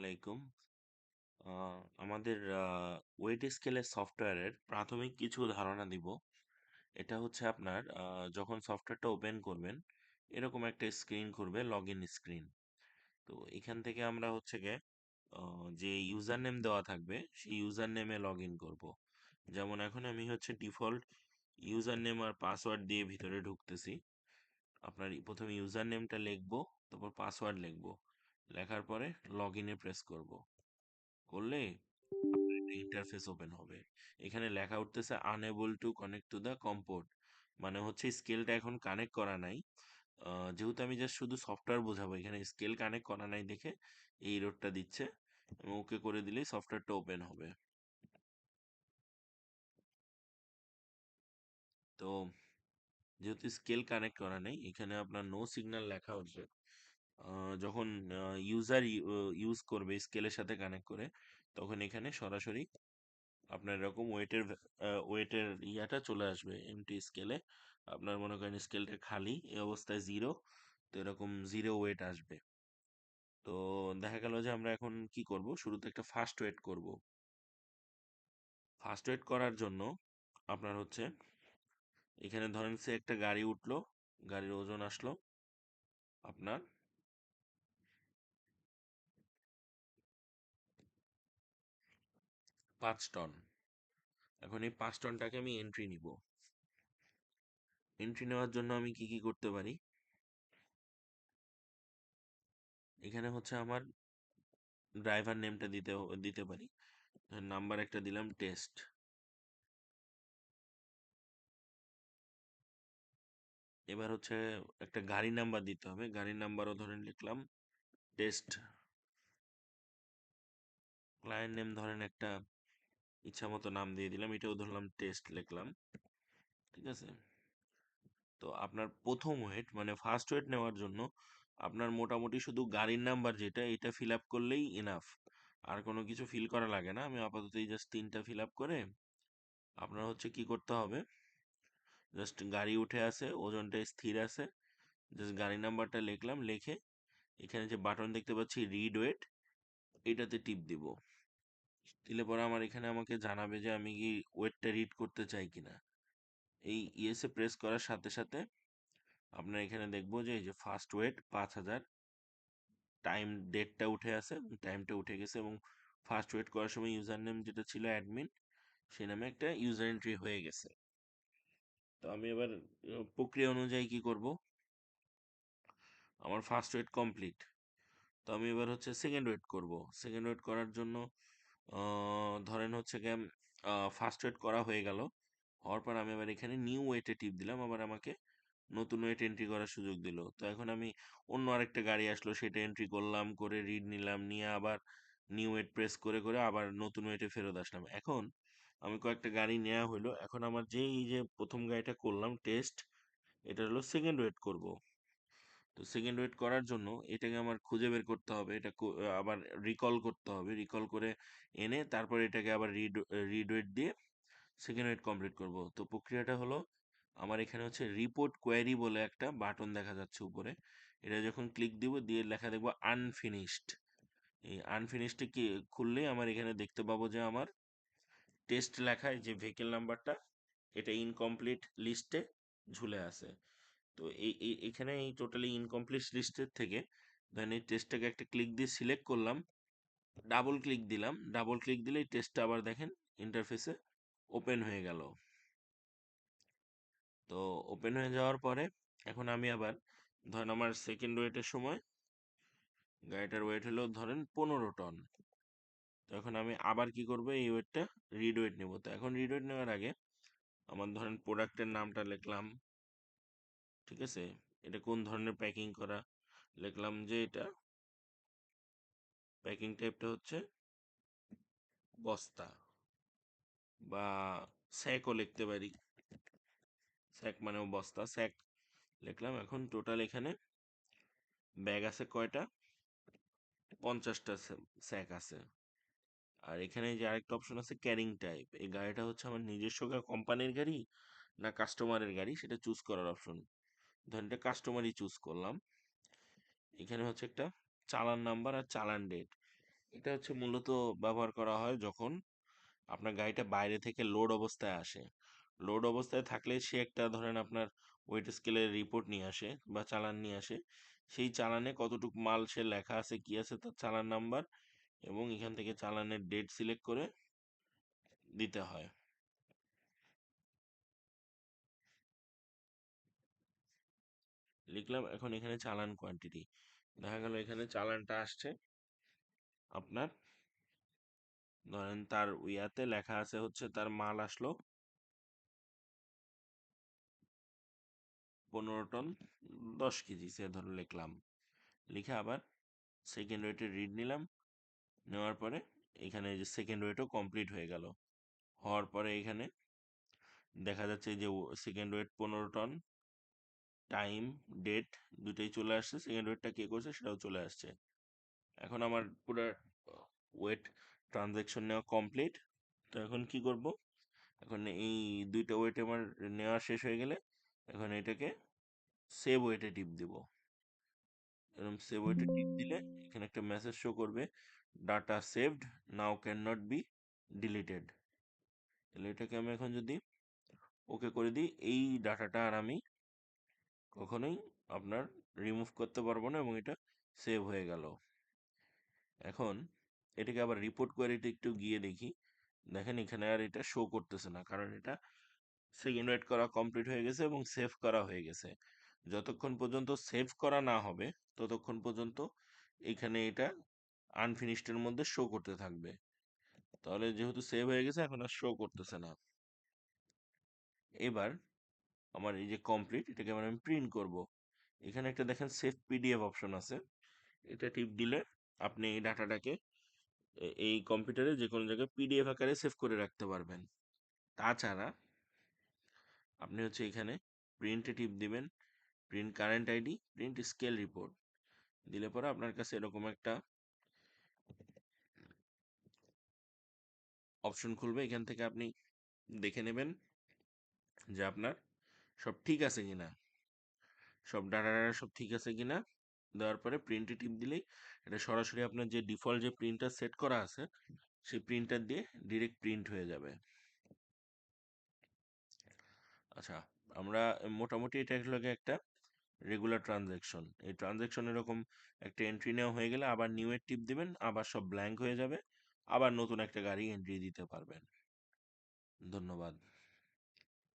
আলাইকুম। আমাদের ওয়েট স্কেলের সফটওয়্যারের প্রাথমিক কিছু ধারণা দিব। এটা হচ্ছে আপনার যখন সফটওয়্যারটা ওপেন করবেন, এরকম একটা স্ক্রিন করবে, লগ ইন স্ক্রিন। তো এখান থেকে আমরা হচ্ছে গিয়ে যে ইউজার নেম দেওয়া থাকবে সেই ইউজার নেমে লগ ইন করবো। যেমন এখন আমি হচ্ছে ডিফল্ট ইউজার নেম আর পাসওয়ার্ড দিয়ে ভিতরে ঢুকতেছি। আপনার প্রথমে ইউজার নেমটা লিখবো, তারপর পাসওয়ার্ড লিখবো। লেখার পরে লগ ইনে প্রেস করব। করলে ইন্টারফেস ওপেন হবে। এখানে লেখা উঠতেছে unable to connect to the comfort, মানে হচ্ছে স্কেলটা এখন কানেক্ট করা নাই। যেহেতু আমি জাস্ট শুধু সফটওয়্যার বোঝাবো, এখানে স্কেল কানেক্ট করা নাই দেখে এই এররটা দিচ্ছে। ওকে করে দিলেই সফটওয়্যারটা ওপেন হবে। তো যেহেতু স্কেল কানেক্ট করা নেই, এখানে আপনার নো সিগন্যাল লেখা উঠবে। যখন ইউজার ইউজ করবে স্কেলের সাথে কানেক্ট করে, তখন এখানে সরাসরি আপনার এরকম ওয়েটের ইয়াটা চলে আসবে এমটি স্কেলে। আপনার মনে করেন স্কেলটা খালি এই অবস্থায় জিরো, তো এরকম জিরো ওয়েট আসবে। তো দেখা গেল যে আমরা এখন কি করব, শুরুতে একটা ফার্স্ট ওয়েট করব। ফার্স্ট ওয়েট করার জন্য আপনার হচ্ছে এখানে ধরেন সে একটা গাড়ি উঠলো, গাড়ির ওজন আসলো আপনার 5 টন। এখন এই 5 টনটাকে আমি এন্ট্রি নিব। এন্ট্রি নেওয়ার জন্য আমি কি কি করতে পারি, এখানে হচ্ছে আমার ড্রাইভার নেমটা দিতে দিতে পারি। নাম্বার একটা দিলাম টেস্ট। এবার হচ্ছে একটা গাড়ি নাম্বার দিতে হবে, গাড়ির নাম্বারও ধরেন লিখলাম টেস্ট। ক্লায়েন্ট নেম ধরেন একটা ইচ্ছা মতো নাম দিয়ে দিলাম, এটাও ধরলাম টেস্ট লিখলাম। ঠিক আছে। তো আপনার প্রথম ওয়েট মানে ফার্স্ট ওয়েট নেওয়ার জন্য আপনার মোটামুটি শুধু গাড়ির নাম্বার যেটা, এটা ফিল আপ করলেই ইনাফ। আর কোনো কিছু ফিল করা লাগে না। আমি আপাতত এই জাস্ট 3টা ফিল আপ করে আপনার হচ্ছে কি করতে হবে, জাস্ট গাড়ি উঠে আছে, ওজনটা স্থির আছে, জাস্ট গাড়ি নাম্বারটা লিখলাম, লিখে এখানে যে বাটন দেখতে পাচ্ছি রিড ওয়েট, এটাতে টিপ দিব। দিলে পরে আমার এখানে আমাকে জানাবে যে আমি কি ওয়েটটা রিড করতে চাই কিনা। এই ইয়েসে প্রেস করার সাথে সাথে আপনার এখানে দেখবো যে এই যে ফার্স্ট ওয়েট 5,000, টাইম ডেটটা উঠে আছে, টাইমটা উঠে গেছে, এবং ফার্স্ট ওয়েট করার সময় ইউজার নেম যেটা ছিল অ্যাডমিন, সেই নামে একটা ইউজার এন্ট্রি হয়ে গেছে। তো আমি এবার প্রক্রিয়া অনুযায়ী কি করব, আমার ফার্স্ট ওয়েট কমপ্লিট। তো আমি এবার হচ্ছে সেকেন্ড ওয়েট করব। সেকেন্ড ওয়েট করার জন্য ধরেন হচ্ছে গিয়ে ফার্স্ট ওয়েট করা হয়ে গেল। হওয়ার পর আমি আবার এখানে নিউ ওয়েটে টিপ দিলাম, আবার আমাকে নতুন ওয়েট এন্ট্রি করার সুযোগ দিল। তো এখন আমি অন্য আরেকটা গাড়ি আসলো, সেটা এন্ট্রি করলাম, করে রিড নিলাম, নিয়ে আবার নিউ ওয়েট প্রেস করে করে আবার নতুন ওয়েটে ফেরত আসলাম। এখন আমি কয়েকটা গাড়ি নেওয়া হলো, এখন আমার যে এই যে প্রথম গাড়িটা করলাম টেস্ট, এটা হলো সেকেন্ড ওয়েট করব। তো সেকেন্ড ওয়েট করার জন্য এটাকে আমার খুঁজে বের করতে হবে, এটা আবার রিকল করতে হবে, রিকল করে এনে তারপর এটাকে আবার রিড ওয়েট দিয়ে সেকেন্ড ওয়েট কমপ্লিট করব। তো প্রক্রিয়াটা হলো, আমার এখানে হচ্ছে রিপোর্ট কোয়েরি বলে একটা বাটন দেখা যাচ্ছে উপরে। এটা যখন ক্লিক দিব, দিয়ে লেখা দেখবো আনফিনিশড। এই আনফিনিশডে কি খুললেই আমার এখানে দেখতে পাবো যে আমার টেস্ট লেখায় যে ভেহিকেল নাম্বারটা, এটা ইনকমপ্লিট লিস্টে ঝুলে আছে। তো এখানে এই টোটালি ইনকমপ্লিট লিস্টের থেকে ধরেন এই টেস্টটাকে একটা ক্লিক দিয়ে সিলেক্ট করলাম, ডাবল ক্লিক দিলাম, ডাবল ক্লিক দিলে এই টেস্টটা আবার দেখেন ইন্টারফেসে ওপেন হয়ে গেল। তো ওপেন হয়ে যাওয়ার পরে এখন আমি আবার ধরেন আমার সেকেন্ড ওয়েটের সময় গাড়িটার ওয়েট হলো ধরেন 15 টন। তো এখন আমি আবার কি করব, এই ওয়েটটা রিড ওয়েট নেব। তো এখন রিড ওয়েট নেওয়ার আগে আমার ধরেন প্রোডাক্টের নামটা লিখলাম। ঠিক আছে। এটা কোন ধরনের প্যাকিং করা, লিখলাম যে এটা প্যাকিং টাইপটা হচ্ছে বস্তা, বা স্যাকও লিখতে পারি। স্যাক মানেও বস্তা, স্যাক লিখলাম। এখন টোটাল এখানে ব্যাগ আছে কয়টা, 50টা স্যাক আছে। আর এখানে যে আরেকটা অপশন আছে ক্যারিং টাইপ, এই গাড়িটা হচ্ছে আমার নিজস্ব কোম্পানির গাড়ি না কাস্টমারের গাড়ি, সেটা চুজ করার অপশন। ধরেন এটা কাস্টমারই চুজ করলাম। এখানে হচ্ছে একটা চালান নাম্বার আর চালান ডেট, এটা হচ্ছে মূলত ব্যবহার করা হয় যখন আপনার গাড়িটা বাইরে থেকে লোড অবস্থায় আসে। লোড অবস্থায় থাকলে সে একটা ধরেন আপনার ওয়েট স্কেলের রিপোর্ট নিয়ে আসে বা চালান নিয়ে আসে। সেই চালানে কতটুক মাল সে লেখা আছে কি আছে তার চালান নাম্বার এবং এখান থেকে চালানের ডেট সিলেক্ট করে দিতে হয়। লিখলাম, এখন এখানে চালান কোয়ান্টিটি দেখা গেল এখানে চালানটা আসছে আপনার, ধরেন তার ইয়াতে লেখা আছে হচ্ছে তার মাল আসলো 15 টন 10 কেজি, সে ধরো লিখলাম। লিখে আবার সেকেন্ড ওয়েটের রিড নিলাম, নেওয়ার পরে এখানে যে সেকেন্ড ওয়েটও কমপ্লিট হয়ে গেল। হওয়ার পরে এখানে দেখা যাচ্ছে যে second weight 15 ton, time date দুটোই চলে আসছে, সেকেন্ড ওয়েটটা কে করছে সেটাও চলে আসছে। এখন আমার পুরো ওয়েট ট্রানজ্যাকশন নেওয়া কমপ্লিট। তো এখন কি করব, এখন এই দুইটা ওয়েট আমার নেওয়া শেষ হয়ে গেলে এখন এটাকে সেভ ওয়েটে টিপ দিব। এরকম সেভ ওয়েটে টিপ দিলে এখানে একটা মেসেজ শো করবে, data saved now can not be deleted. তাহলে এটাকে আমি এখন যদি ওকে করে দিই, এই ডাটাটা আর আমি কখনোই আপনার রিমুভ করতে পারবো না এবং এটা সেভ হয়ে গেল। এখন এটাকে আবার রিপোর্ট কোয়ারিতে একটু গিয়ে দেখি, দেখেন এখানে আর এটা শো করতেছে না, কারণ এটা সেকেন্ড ওয়েট করা কমপ্লিট হয়ে গেছে এবং সেভ করা হয়ে গেছে। যতক্ষণ পর্যন্ত সেভ করা না হবে ততক্ষণ পর্যন্ত এখানে এটা আনফিনিশডের মধ্যে শো করতে থাকবে। তাহলে যেহেতু সেভ হয়ে গেছে এখন আর শো করতেছে না। এবার আমার এই যে কমপ্লিট, এটাকে এবার আমি প্রিন্ট করব। এখানে একটা দেখেন সেভ পিডিএফ অপশন আছে, এটা টিপ দিলে আপনি এই ডাটাটাকে এই কম্পিউটারে যে কোনো জায়গায় পিডিএফ আকারে সেভ করে রাখতে পারবেন। তাছাড়া আপনি হচ্ছে এখানে প্রিন্টে টিপ দিবেন, print current ID, print scale report দিলে পরে আপনার কাছে এরকম একটা অপশন খুলবে। এখান থেকে আপনি দেখে নেবেন যে আপনার সব ঠিক আছে কিনা, সব ডাটা সব ঠিক আছে কিনা। দেওয়ার পরে প্রিন্টে টিপ দিলেই এটা সরাসরি আপনার যে ডিফল্ট যে প্রিন্টার সেট করা আছে সেই প্রিন্টার দিয়ে ডিরেক্ট প্রিন্ট হয়ে যাবে। আচ্ছা, আমরা মোটামুটি এটা লাগে একটা রেগুলার ট্রানজ্যাকশন। এই ট্রানজ্যাকশন এরকম একটা এন্ট্রি নেওয়া হয়ে গেলে আবার নিউ এর টিপ দিবেন, আবার সব ব্ল্যাঙ্ক হয়ে যাবে, আবার নতুন একটা গাড়ি এন্ট্রি দিতে পারবেন। ধন্যবাদ।